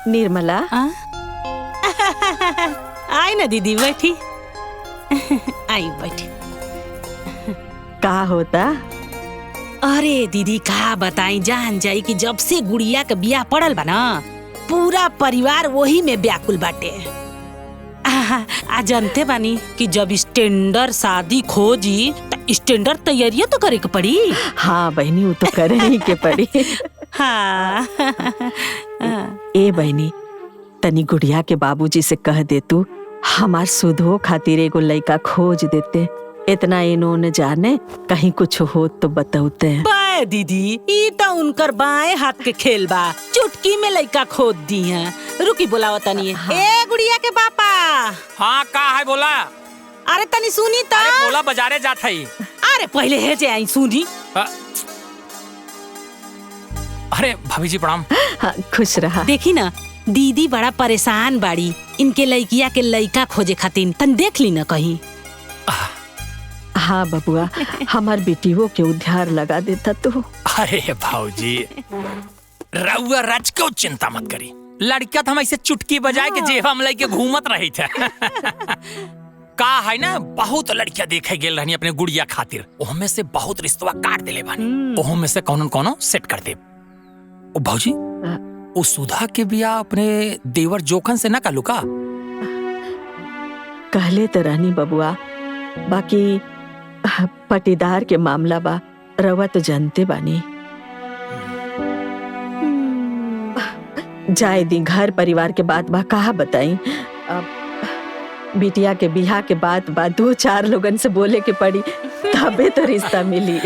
निर्मला आई ना दीदी बैठी। आई बैठी। का होता? अरे दीदी का बताई, जान जाई कि जब से गुड़िया के बियाह पड़ल बा ना, पूरा परिवार वही में व्याकुल बाटे। आ जानते बानी कि जब स्टैंडर्ड शादी खोजी तो स्टैंडर्ड तैयारियां तो करे के पड़ी। हाँ बहनी, वो तो करे ही के पड़ी। हाँ। ए बहनी, तनी गुड़िया के बाबूजी से कह दे तू हमार सुधो खातिर एगो लड़का खोज देते। इतना इन्होंने जाने, कहीं कुछ हो तो बताते हैं। बाय दीदी, ई तो उनकर बाएं हाथ के खेल बा, चुटकी में लड़का खोद दी है। रुकी बुलाओ तनी। हाँ। ए गुड़िया के पापा। हाँ का है बोला? अरे तनी सुनी तो। अरे बोला बाजारे जात है। अरे पहले है जे आई सुनी। अरे भाभी जी प्रणाम। हाँ, खुश रहा। देखी ना दीदी बड़ा परेशान बाड़ी, इनके लड़किया के लड़का खोजे खातिर, तन देख ली ना कहीं। हाँ बबुआ, हमार बेटियों के उद्धार लगा देता तू। अरे भाऊजी रउआ राज क्यों चिंता मत करी, लड़का तो हम ऐसे चुटकी बजाए के जेब हम लेके घूमत रही थे। का है ना, बहुत लड़कियां देखे गेल रहनी अपने गुड़िया खातिर, ओहमे से बहुत रिश्तवा काट देले बानी, ओहमे से कौनो सेट कर दे। ओ भाऊजी ओ सुधा के बियाह अपने देवर जोखन से ना कालू का? कहले तो रहनी बबुआ, बाकी पटीदार के मामला बा, रवा तो जानते बानी। जाए दी, घर परिवार के बात बा, कहा बताई। बिटिया के बियाह के बात बा, 2-4 लोगन से बोले के पड़ी, तबे तो रिश्ता मिली।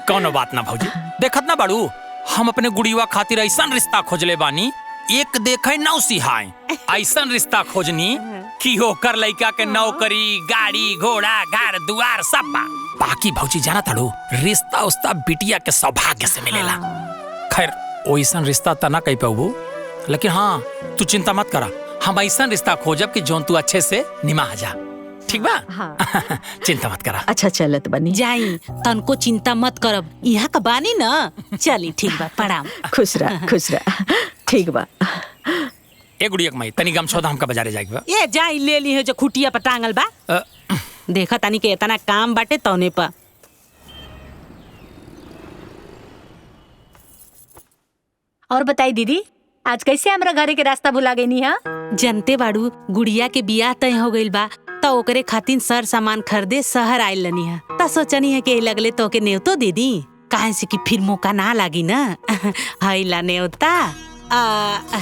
कौनो बात ना भाऊजी, देखत ना बाड़ू हम अपने गुड़िया खातिर ऐसा रिश्ता खोजले बानी, एक देखे नौ सिहाए ऐसा रिश्ता खोजनी कि होकर लड़का के नौकरी, गाड़ी घोड़ा, घर दुआर सब बा। बाकी भौजी जाना ताड़ू, रिश्ता उस्ता बिटिया के सौभाग्य से मिलेला। खैर वैसा रिश्ता त ना कह पाऊ, लेकिन हाँ तू चिंता मत करा, हम ऐसा रिश्ता खोजब कि जोन तू अच्छे से निमा जा, ठीक बा? हाँ। चिंता मत करा। अच्छा चलत बनी। जाई, तनको चिंता मत करब, यहाँ का बानी ना। चली ठीक बा, प्रणाम। खुश रह, खुश रह। ठीक बा। ए गुड़िया के माई, तनी गमछौदा हमका बाजारे जाके बा। ये जाई ले ली है जो खुटिया पर टांगल बा। देखा तानी के इतना काम बाटे तौने पर। और बताई दीदी, आज कैसे हमरा घरे के रास्ता भुला गई नी? हाँ जनते बाड़ू, गुड़िया के बियाह तय हो गइल बा, तो ओकरे खातिर सर सामान खरीदे शहर आइल लनी है। त सोचनी है कि लगले तो के नेवतो दे दी, काहे से कि फिर मौका ना लागी ना। हईला नेवता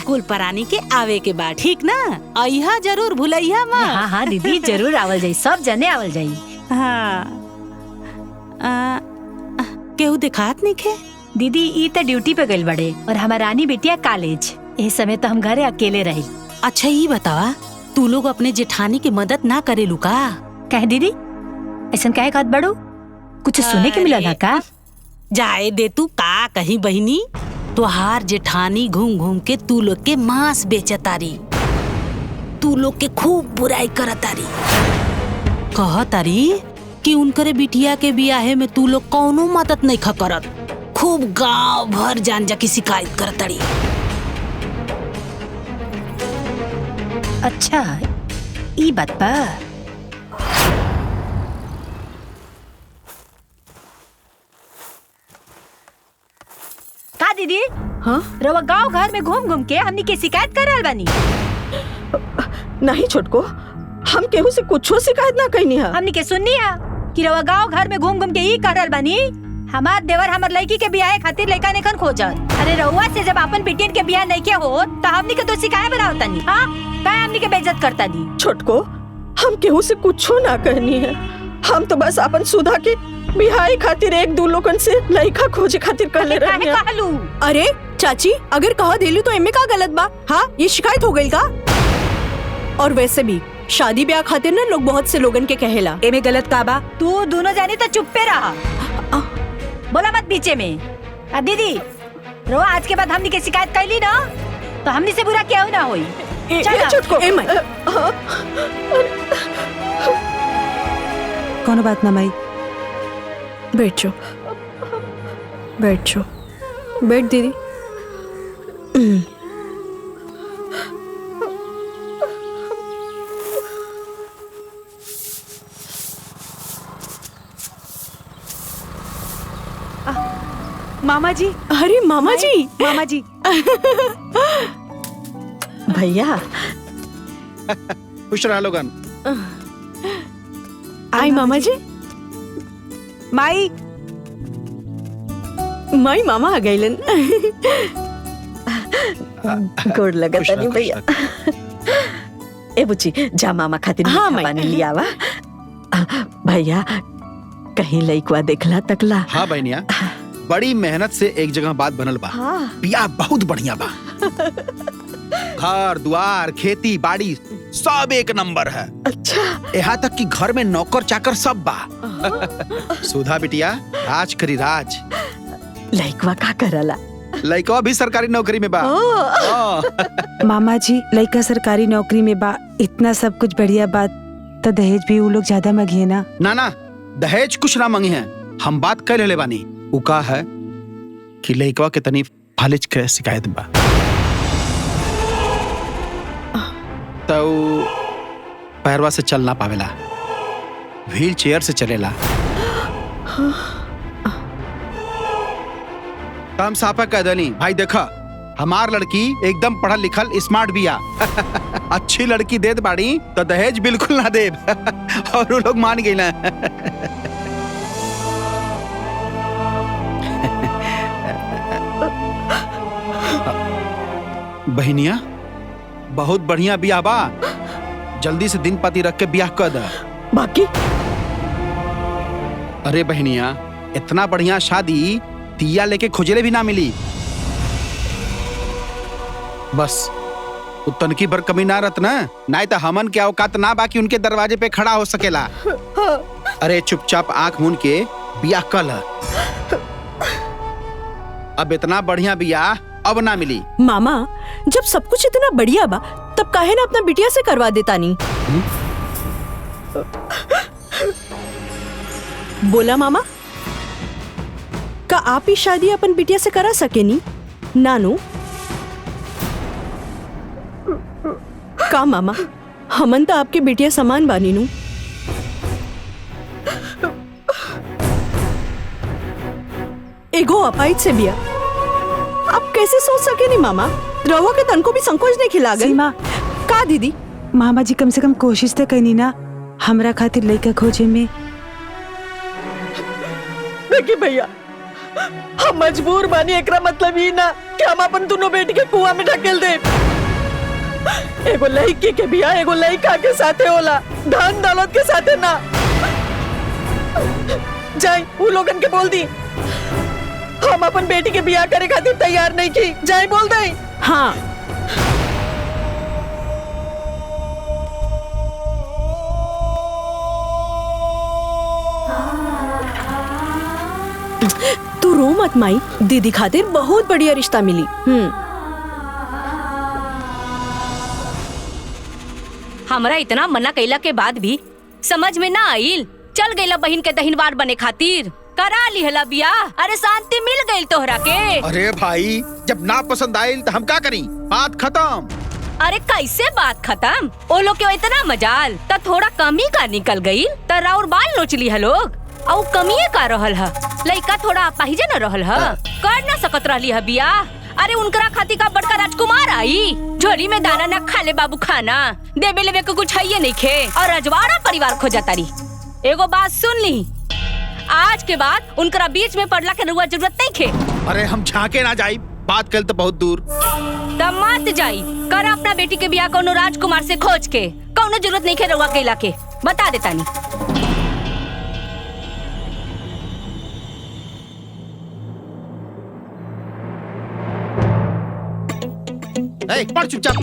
कुल परानी के आवे के बाद, ठीक ना? अइहा जरूर, भूलइहा मत। हाँ हाँ दीदी, जरूर आवल जाई, सब जने आवल जाई। हाँ। केहू दिखात नहीं खे? दीदी ई तो ड्यूटी पे गइल बड़े और हमार रानी बेटिया कॉलेज। इस समय तो हम घरे अकेले रही। अच्छा ये बतावा, तू लोग अपने जेठानी की मदद ना करेलू का? कहे दीदी ऐसा कहे कहत बड़ू, कुछ सुने के मिला का? जाए दे तू, का कहीं बहिनी, तुहार जेठानी घूम घूम के तू लोग के मांस बेचतारी, तू लोग के खूब बुराई करतारी, कहतारी कि उनकरे बिटिया के बियाहे में तू लोग कौनो मदद नहीं खा करत, खूब गांव भर जान जा की शिकायत करतारी। अच्छा ई बात बा। का दीदी? हाँ रवा गांव घर में घूम घूम के हमनी के शिकायत कर रहल बानी? नहीं छोटको, हम केहू से कुछो शिकायत ना कइनी है। हमनी के सुननी है कि रवा गांव घर में घूम घूम के ई कर रहल बानी, हमार देवर हमर लड़की के बियाह खातिर लड़का नेखन खोजत। अरे रउआ से जब अपन बिटियन के बियाह नहीं के हो तो हमनी के तो शिकायत बनावतनी। हाँ काहे हमनी के बेइज्जत करता दी? छोटको, हम केहू से कुछो ना कहनी है, हम तो बस अपन सुधा के बिहाई खातिर 1-2 लोगन से लड़का खोजे खातिर कहले रहनी है। अरे चाची, अगर कहा देलू तो एमे का गलत बा? हाँ ये शिकायत हो गई का? और वैसे भी शादी ब्याह खातिर ना लोग बहुत से लोगन के कहेला, एमे गलत का बा? तू दोनों जानी तो चुप पे रहा, बोला मत बीचे में। दीदी रो, आज के बाद हमनी के शिकायत कैली ना तो हमनी से बुरा क्या ना होई। कौन बात ना माई, बैठो बैठो, बैठ दीदी। मामा जी, अरे मामा जी, मामा जी। भैया खुश रहा लोगन। आई मामा जी। माई, माई मामा आ गईलन। गोड़ लगत खुश रह, नहीं खुश भैया। ए बुची जा मामा खातिर हाँ, मीठा माई। पानी लिया वा। भैया कहीं लइकवा देखला तकला? हाँ बहनिया, बड़ी मेहनत से एक जगह बात बनल बा। हाँ। बिया बहुत बढ़िया बा। घर द्वार खेती बाड़ी सब एक नंबर है। अच्छा। यहाँ तक कि घर में नौकर चाकर सब बा। सुधा बिटिया राज करी राज। लइकवा का करला? लइकवा भी सरकारी नौकरी में बा। हाँ। मामा जी, लड़का सरकारी नौकरी में बा, इतना सब कुछ बढ़िया बात, तो दहेज भी वो लोग ज्यादा मांगिए ना। ना दहेज कुछ ना मांगी है, हम बात कर ले बानी। उ का है कि लइकवा के तनी फालिज के शिकायत बा। तो पैरवा से चल ना पावेला, व्हील चेयर से चलेला। हम साफा कह दनी भाई, देखा हमार लड़की एकदम पढ़ल लिखल स्मार्ट बिया। अच्छी लड़की देत बाड़ी तो दहेज बिल्कुल ना देब। और वो लोग मान गई ना। बहनिया बहुत बढ़िया बिया बा, जल्दी से दिन पाती रख के बियाह कर द। बाकी अरे बहनिया, इतना बढ़िया शादी तिया लेके खोजले भी ना मिली। बस तनकी भर कमी ना रत ना, नहीं तो हमन के औकात ना बाकी उनके दरवाजे पे खड़ा हो सकेला। अरे चुपचाप आंख मूंद के बियाह कल। अब इतना बढ़िया बियाह अब ना मिली। मामा जब सब कुछ इतना बढ़िया बा, तब काहे ना अपना बिटिया से करवा देता नी? बोला मामा, का आप ही शादी अपन बिटिया से करा सके नी? नानू का मामा, हमन तो आपके बिटिया समान बानी नू। एगो अपाइट से बिया आप कैसे सोच सके नी मामा? रवा के तन को भी संकोच नहीं खिला गई। सीमा, का दीदी? मामा जी कम से कम कोशिश तो करनी ना हमरा खातिर लड़का खोजे में। देखिए भैया, हम मजबूर बानी, एकरा मतलब ही ना कि हम अपन दोनों बेटी के कुआं में ढकेल दे। एगो लड़की के बिया एगो लड़का के साथे होला, धन दौलत के साथे ना। जाई वो लोगन के बोल दी हम अपन बेटी के बिया करे खातिर तैयार नहीं की। जाई बोल दई। हाँ तू रो मत माई, दीदी खातिर बहुत बढ़िया रिश्ता मिली। हमरा इतना मना कैला के बाद भी समझ में ना आइल। चल गईला बहन के दहिनवार बने खातिर, करा लिहला बियाह। अरे शांति मिल गई तोहरा के। अरे भाई, जब ना पसंद आयल तो हम का करी? बात खत्म। अरे कैसे बात खत्म? ओ लोग के इतना मजाल त थोड़ा कमी का निकल गई त राउर बाल नोच ली है लोग। और कमिए का रहल है, लइका थोड़ा अपाहिजे न रहल है, कर ना सकत रहली है बियाह। अरे उनकरा खातिर का बड़का राजकुमार आई, झोली में दाना न खा ले बाबू खाना, देबे लेबे के कुछ है नहीं खे, और रजवाड़ा परिवार खोजा तारी। एगो बात सुन ली, आज के बाद उनकरा बीच में पड़ला के रुआ जरूरत नहीं खे। अरे हम झांके ना जाई, बात कल तो बहुत दूर। तब मत जाई, कर अपना बेटी के बियाह कोनो राजकुमार से खोज के, कौनो जरूरत नहीं खे रुआ के के, बता देता नहीं। पढ़ चुपचाप।